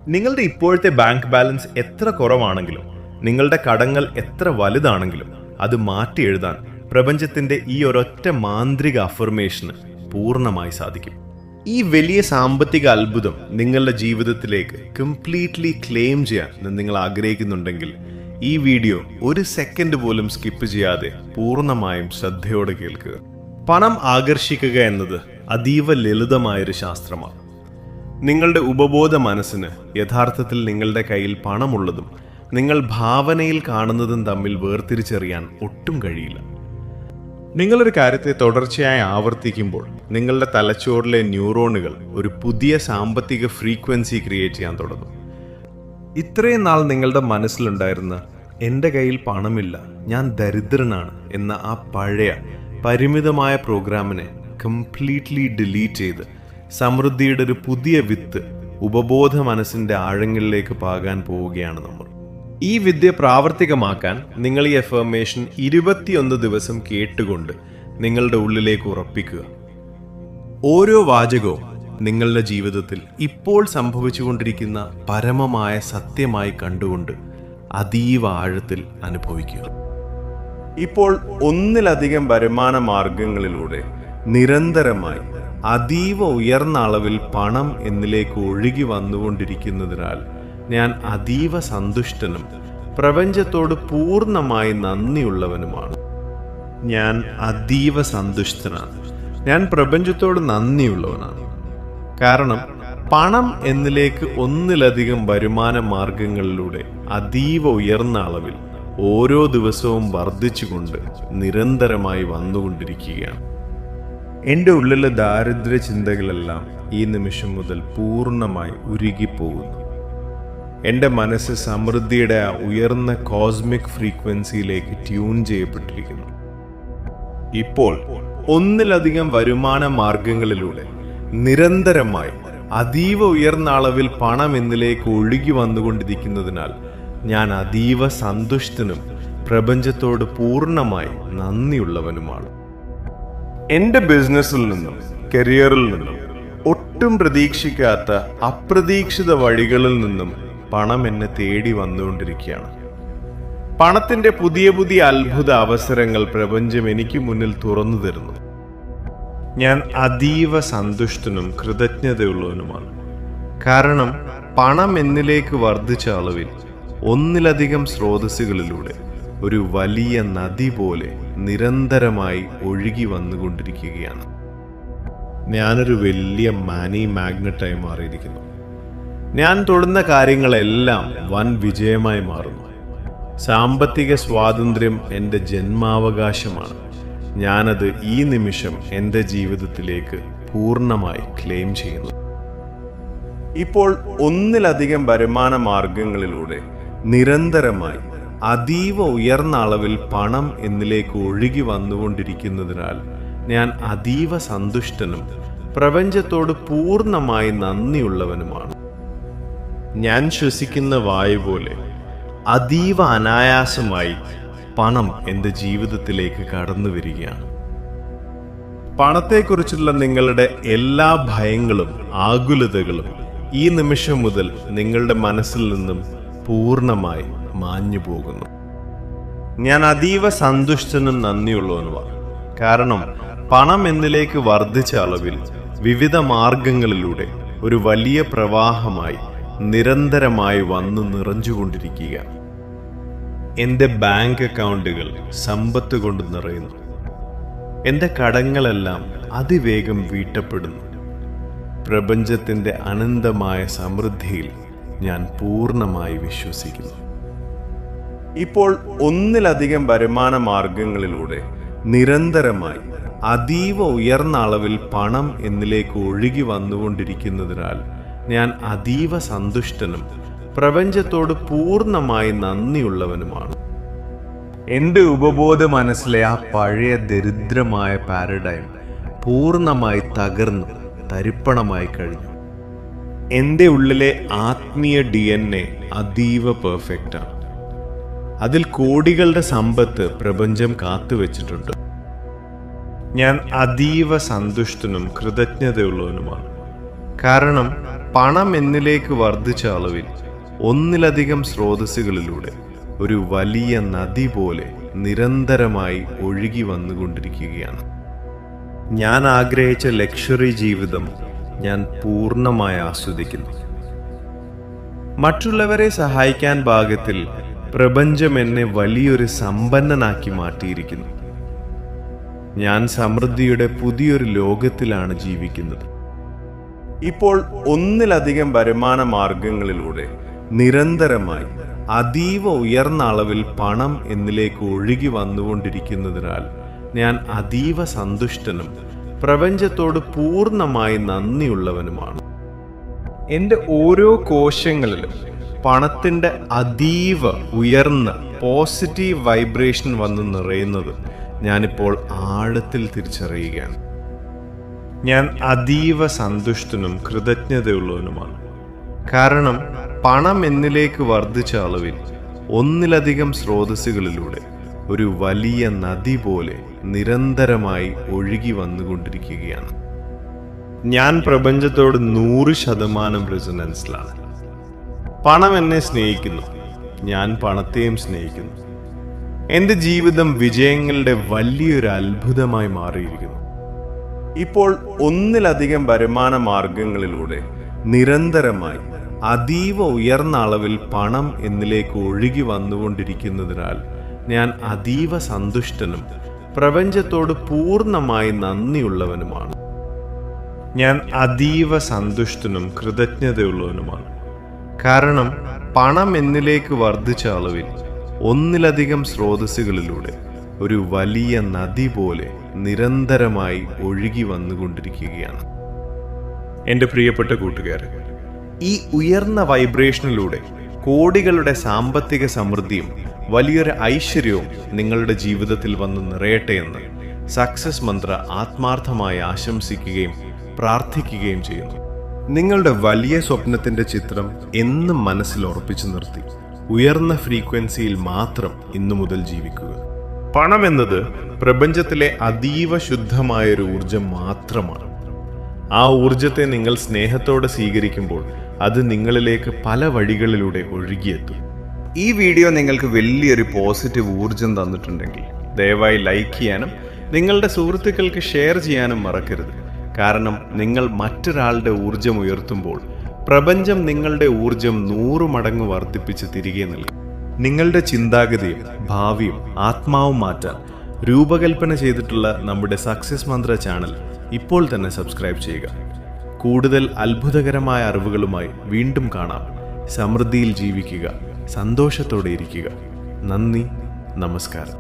നിങ്ങളുടെ ഇപ്പോഴത്തെ bank balance എത്ര കുറവാണെങ്കിലും നിങ്ങളുടെ കടങ്ങൾ എത്ര വലുതാണെങ്കിലും അത് മാറ്റി എഴുതാൻ പ്രപഞ്ചത്തിന്റെ ഈ ഒരൊറ്റ മാന്ത്രിക അഫർമേഷന് പൂർണ്ണമായി സാധിക്കും. ഈ വലിയ സാമ്പത്തിക അത്ഭുതം നിങ്ങളുടെ ജീവിതത്തിലേക്ക് കംപ്ലീറ്റ്ലി ക്ലെയിം ചെയ്യാൻ നിങ്ങൾ ആഗ്രഹിക്കുന്നുണ്ടെങ്കിൽ ഈ വീഡിയോ ഒരു സെക്കൻഡ് പോലും സ്കിപ്പ് ചെയ്യാതെ പൂർണ്ണമായും ശ്രദ്ധയോടെ കേൾക്കുക. പണം ആകർഷിക്കുക എന്നത് അതീവ ലളിതമായൊരു ശാസ്ത്രമാണ്. നിങ്ങളുടെ ഉപബോധ മനസ്സിന് യഥാർത്ഥത്തിൽ നിങ്ങളുടെ കയ്യിൽ പണമുള്ളതും നിങ്ങൾ ഭാവനയിൽ കാണുന്നതും തമ്മിൽ വേർതിരിച്ചറിയാൻ ഒട്ടും കഴിയില്ല. നിങ്ങളൊരു കാര്യത്തെ തുടർച്ചയായി ആവർത്തിക്കുമ്പോൾ നിങ്ങളുടെ തലച്ചോറിലെ ന്യൂറോണുകൾ ഒരു പുതിയ സാമ്പത്തിക ഫ്രീക്വൻസി ക്രിയേറ്റ് ചെയ്യാൻ തുടങ്ങും. ഇത്രയും നാൾ നിങ്ങളുടെ മനസ്സിലുണ്ടായിരുന്ന എൻ്റെ കയ്യിൽ പണമില്ല, ഞാൻ ദരിദ്രനാണ് എന്ന ആ പഴയ പരിമിതമായ പ്രോഗ്രാമിനെ കംപ്ലീറ്റ്ലി ഡിലീറ്റ് ചെയ്ത് സമൃദ്ധിയുടെ ഒരു പുതിയ വിത്ത് ഉപബോധ മനസ്സിന്റെ ആഴങ്ങളിലേക്ക് പാകാൻ പോവുകയാണ് നമ്മൾ. ഈ വിദ്യ പ്രാവർത്തികമാക്കാൻ നിങ്ങൾ ഈ അഫർമേഷൻ 21 ദിവസം കേട്ടുകൊണ്ട് നിങ്ങളുടെ ഉള്ളിലേക്ക് ഉറപ്പിക്കുക. ഓരോ വാചകവും നിങ്ങളുടെ ജീവിതത്തിൽ ഇപ്പോൾ സംഭവിച്ചുകൊണ്ടിരിക്കുന്ന പരമമായ സത്യമായി കണ്ടുകൊണ്ട് അതീവ ആഴത്തിൽ അനുഭവിക്കുക. ഇപ്പോൾ ഒന്നിലധികം വരുമാന മാർഗങ്ങളിലൂടെ നിരന്തരമായി അതീവ ഉയർന്ന അളവിൽ പണം എന്നിലേക്ക് ഒഴുകി വന്നുകൊണ്ടിരിക്കുന്നതിനാൽ ഞാൻ അതീവ സന്തുഷ്ടനും പ്രപഞ്ചത്തോട് പൂർണ്ണമായി നന്ദിയുള്ളവനുമാണ്. ഞാൻ അതീവ സന്തുഷ്ടനാണ്, ഞാൻ പ്രപഞ്ചത്തോട് നന്ദിയുള്ളവനാണ്. കാരണം പണം എന്നിലേക്ക് ഒന്നിലധികം വരുമാന മാർഗങ്ങളിലൂടെ അതീവ ഉയർന്ന അളവിൽ ഓരോ ദിവസവും വർദ്ധിച്ചുകൊണ്ട് നിരന്തരമായി വന്നുകൊണ്ടിരിക്കുകയാണ്. എൻ്റെ ഉള്ളിലെ ദാരിദ്ര്യ ചിന്തകളെല്ലാം ഈ നിമിഷം മുതൽ പൂർണ്ണമായി ഉരുകിപ്പോകുന്നു. എൻ്റെ മനസ്സ് സമൃദ്ധിയുടെ ആ ഉയർന്ന കോസ്മിക് ഫ്രീക്വൻസിയിലേക്ക് ട്യൂൺ ചെയ്യപ്പെട്ടിരിക്കുന്നു. ഇപ്പോൾ ഒന്നിലധികം വരുമാന മാർഗങ്ങളിലൂടെ നിരന്തരമായി അതീവ ഉയർന്ന അളവിൽ പണം എന്നിലേക്ക് ഒഴുകി വന്നുകൊണ്ടിരിക്കുന്നതിനാൽ ഞാൻ അതീവ സന്തുഷ്ടനും പ്രപഞ്ചത്തോട് പൂർണ്ണമായി നന്ദിയുള്ളവനുമാണ്. എൻ്റെ ബിസിനസ്സിൽ നിന്നും കരിയറിൽ നിന്നും ഒട്ടും പ്രതീക്ഷിക്കാത്ത അപ്രതീക്ഷിത വഴികളിൽ നിന്നും പണം എന്നെ തേടി വന്നുകൊണ്ടിരിക്കുകയാണ്. പണത്തിന്റെ പുതിയ പുതിയ അത്ഭുത അവസരങ്ങൾ പ്രപഞ്ചം എനിക്ക് മുന്നിൽ തുറന്നു തരുന്നു. ഞാൻ അതീവ സന്തുഷ്ടനും കൃതജ്ഞതയുള്ളവനുമാണ്. കാരണം പണം എന്നിലേക്ക് വർദ്ധിച്ച അളവിൽ ഒന്നിലധികം സ്രോതസ്സുകളിലൂടെ ഒരു വലിയ നദി പോലെ നിരന്തരമായി ഒഴുകി വന്നുകൊണ്ടിരിക്കുകയാണ്. ഞാനൊരു വലിയ മണി മാഗ്നറ്റായി മാറിയിരിക്കുന്നു. ഞാൻ തൊടുന്ന കാര്യങ്ങളെല്ലാം വൻ വിജയമായി മാറുന്നു. സാമ്പത്തിക സ്വാതന്ത്ര്യം എൻ്റെ ജന്മാവകാശമാണ്. ഞാനത് ഈ നിമിഷം എൻ്റെ ജീവിതത്തിലേക്ക് പൂർണ്ണമായി ക്ലെയിം ചെയ്യുന്നു. ഇപ്പോൾ ഒന്നിലധികം വരുമാന മാർഗങ്ങളിലൂടെ നിരന്തരമായി അതീവ ഉയർന്ന അളവിൽ പണം എന്നിലേക്ക് ഒഴുകി വന്നുകൊണ്ടിരിക്കുന്നതിനാൽ ഞാൻ അതീവ സന്തുഷ്ടനും പ്രപഞ്ചത്തോട് പൂർണ്ണമായി നന്ദിയുള്ളവനുമാണ്. ഞാൻ ശ്വസിക്കുന്ന വായു പോലെ അതീവ അനായാസമായി പണം എൻ്റെ ജീവിതത്തിലേക്ക് കടന്നു വരികയാണ്. പണത്തെക്കുറിച്ചുള്ള നിങ്ങളുടെ എല്ലാ ഭയങ്ങളും ആകുലതകളും ഈ നിമിഷം മുതൽ നിങ്ങളുടെ മനസ്സിൽ നിന്നും പൂർണ്ണമായി മാഞ്ഞു പോകുന്നു. ഞാൻ അതീവ സന്തുഷ്ടനും നന്ദിയുള്ളവനുമാണ്. കാരണം പണം എന്നിലേക്ക് വർദ്ധിച്ച അളവിൽ വിവിധ മാർഗങ്ങളിലൂടെ ഒരു വലിയ പ്രവാഹമായി നിരന്തരമായി വന്നു നിറഞ്ഞുകൊണ്ടിരിക്കുക. എൻ്റെ ബാങ്ക് അക്കൗണ്ടുകൾ സമ്പത്ത് കൊണ്ട് നിറയുന്നു. എൻ്റെ കടങ്ങളെല്ലാം അതിവേഗം വീട്ടപ്പെടുന്നു. പ്രപഞ്ചത്തിൻ്റെ അനന്തമായ സമൃദ്ധിയിൽ ഞാൻ പൂർണ്ണമായി വിശ്വസിക്കുന്നു. ഇപ്പോൾ ഒന്നിലധികം വരുമാന മാർഗങ്ങളിലൂടെ നിരന്തരമായി അതീവ ഉയർന്ന അളവിൽ പണം എന്നിലേക്ക് ഒഴുകി വന്നുകൊണ്ടിരിക്കുന്നതിനാൽ ഞാൻ അതീവ സന്തുഷ്ടനും പ്രപഞ്ചത്തോട് പൂർണ്ണമായി നന്ദിയുള്ളവനുമാണ്. എൻ്റെ ഉപബോധ മനസ്സിലെ ആ പഴയ ദരിദ്രമായ പാരഡൈം പൂർണ്ണമായി തകർന്നു തരിപ്പണമായി കഴിഞ്ഞു. എൻ്റെ ഉള്ളിലെ ആത്മീയ DNA അതീവ പെർഫെക്റ്റാണ്. അതിൽ കോടികളുടെ സമ്പത്ത് പ്രപഞ്ചം കാത്തുവച്ചിട്ടുണ്ട്. ഞാൻ അതീവ സന്തുഷ്ടനും കൃതജ്ഞതയുള്ളവനുമാണ്. കാരണം പണം എന്നിലേക്ക് വർദ്ധിച്ച അളവിൽ ഒന്നിലധികം സ്രോതസ്സുകളിലൂടെ ഒരു വലിയ നദി പോലെ നിരന്തരമായി ഒഴുകി വന്നുകൊണ്ടിരിക്കുകയാണ്. ഞാൻ ആഗ്രഹിച്ച ലക്ഷറി ജീവിതം ഞാൻ പൂർണ്ണമായി ആസ്വദിക്കുന്നു. മറ്റുള്ളവരെ സഹായിക്കാൻ പാകത്തിൽ പ്രപഞ്ചം എന്നെ വലിയൊരു സമ്പന്നനാക്കി മാറ്റിയിരിക്കുന്നു. ഞാൻ സമൃദ്ധിയുടെ പുതിയൊരു ലോകത്തിലാണ് ജീവിക്കുന്നത്. ഇപ്പോൾ ഒന്നിലധികം വരുമാന മാർഗങ്ങളിലൂടെ നിരന്തരമായി അതീവ ഉയർന്ന അളവിൽ പണം എന്നിലേക്ക് ഒഴുകി വന്നുകൊണ്ടിരിക്കുന്നതിനാൽ ഞാൻ അതീവ സന്തുഷ്ടനും പ്രപഞ്ചത്തോട് പൂർണ്ണമായി നന്ദിയുള്ളവനുമാണ്. എൻ്റെ ഓരോ കോശങ്ങളിലും പണത്തിൻ്റെ അതീവ ഉയർന്ന പോസിറ്റീവ് വൈബ്രേഷൻ വന്ന് നിറയുന്നത് ഞാനിപ്പോൾ ആഴത്തിൽ തിരിച്ചറിയുകയാണ്. ഞാൻ അതീവ സന്തുഷ്ടനും കൃതജ്ഞതയുള്ളവനുമാണ്. കാരണം പണം എന്നിലേക്ക് വർദ്ധിച്ച അളവിൽ ഒന്നിലധികം സ്രോതസ്സുകളിലൂടെ ഒരു വലിയ നദി പോലെ നിരന്തരമായി ഒഴുകി വന്നുകൊണ്ടിരിക്കുകയാണ്. ഞാൻ പ്രപഞ്ചത്തോട് 100% റെസൊനൻസിലാണ്. പണം എന്നെ സ്നേഹിക്കുന്നു, ഞാൻ പണത്തെയും സ്നേഹിക്കുന്നു. എൻ്റെ ജീവിതം വിജയങ്ങളുടെ വലിയൊരു അത്ഭുതമായി മാറിയിരിക്കുന്നു. ഇപ്പോൾ ഒന്നിലധികം വരുമാന മാർഗങ്ങളിലൂടെ നിരന്തരമായി അതീവ ഉയർന്ന അളവിൽ പണം എന്നിലേക്ക് ഒഴുകി വന്നുകൊണ്ടിരിക്കുന്നതിനാൽ ഞാൻ അതീവ സന്തുഷ്ടനും പ്രപഞ്ചത്തോട് പൂർണ്ണമായി നന്ദിയുള്ളവനുമാണ്. ഞാൻ അതീവ സന്തുഷ്ടനും കൃതജ്ഞതയുള്ളവനുമാണ്. കാരണം പണം എന്നിലേക്ക് വർദ്ധിച്ച അളവിൽ ഒന്നിലധികം സ്രോതസ്സുകളിലൂടെ ഒരു വലിയ നദി പോലെ നിരന്തരമായി ഒഴുകി വന്നുകൊണ്ടിരിക്കുകയാണ്. എൻ്റെ പ്രിയപ്പെട്ട കൂട്ടുകാരെ, ഈ ഉയർന്ന വൈബ്രേഷനിലൂടെ കോടികളുടെ സാമ്പത്തിക സമൃദ്ധിയും വലിയൊരു ഐശ്വര്യവും നിങ്ങളുടെ ജീവിതത്തിൽ വന്ന് നിറയട്ടെ എന്ന് സക്സസ് മന്ത്ര ആത്മാർത്ഥമായി ആശംസിക്കുകയും പ്രാർത്ഥിക്കുകയും ചെയ്യുന്നു. നിങ്ങളുടെ വലിയ സ്വപ്നത്തിൻ്റെ ചിത്രം എന്നും മനസ്സിൽ ഉറപ്പിച്ചു നിർത്തി ഉയർന്ന ഫ്രീക്വൻസിയിൽ മാത്രം ഇന്നു മുതൽ ജീവിക്കുക. പണം എന്നത് പ്രപഞ്ചത്തിലെ അതീവ ശുദ്ധമായൊരു ഊർജം മാത്രമാണ്. ആ ഊർജത്തെ നിങ്ങൾ സ്നേഹത്തോടെ സ്വീകരിക്കുമ്പോൾ അത് നിങ്ങളിലേക്ക് പല വഴികളിലൂടെ ഒഴുകിയെത്തും. ഈ വീഡിയോ നിങ്ങൾക്ക് വലിയൊരു പോസിറ്റീവ് ഊർജം തന്നിട്ടുണ്ടെങ്കിൽ ദയവായി ലൈക്ക് ചെയ്യാനും നിങ്ങളുടെ സുഹൃത്തുക്കൾക്ക് ഷെയർ ചെയ്യാനും മറക്കരുത്. കാരണം നിങ്ങൾ മറ്റൊരാളുടെ ഊർജം ഉയർത്തുമ്പോൾ പ്രപഞ്ചം നിങ്ങളുടെ ഊർജം 100 മടങ്ങ് വർദ്ധിപ്പിച്ച് തിരികെ നൽകും. നിങ്ങളുടെ ചിന്താഗതിയും ഭാവിയും ആത്മാവും മാറ്റാൻ രൂപകൽപ്പന ചെയ്തിട്ടുള്ള നമ്മുടെ സക്സസ് മന്ത്ര ചാനൽ ഇപ്പോൾ തന്നെ സബ്സ്ക്രൈബ് ചെയ്യുക. കൂടുതൽ അത്ഭുതകരമായ അറിവുകളുമായി വീണ്ടും കാണാം. സമൃദ്ധിയിൽ ജീവിക്കുക, സന്തോഷത്തോടെ ഇരിക്കുക. നന്ദി, നമസ്കാരം.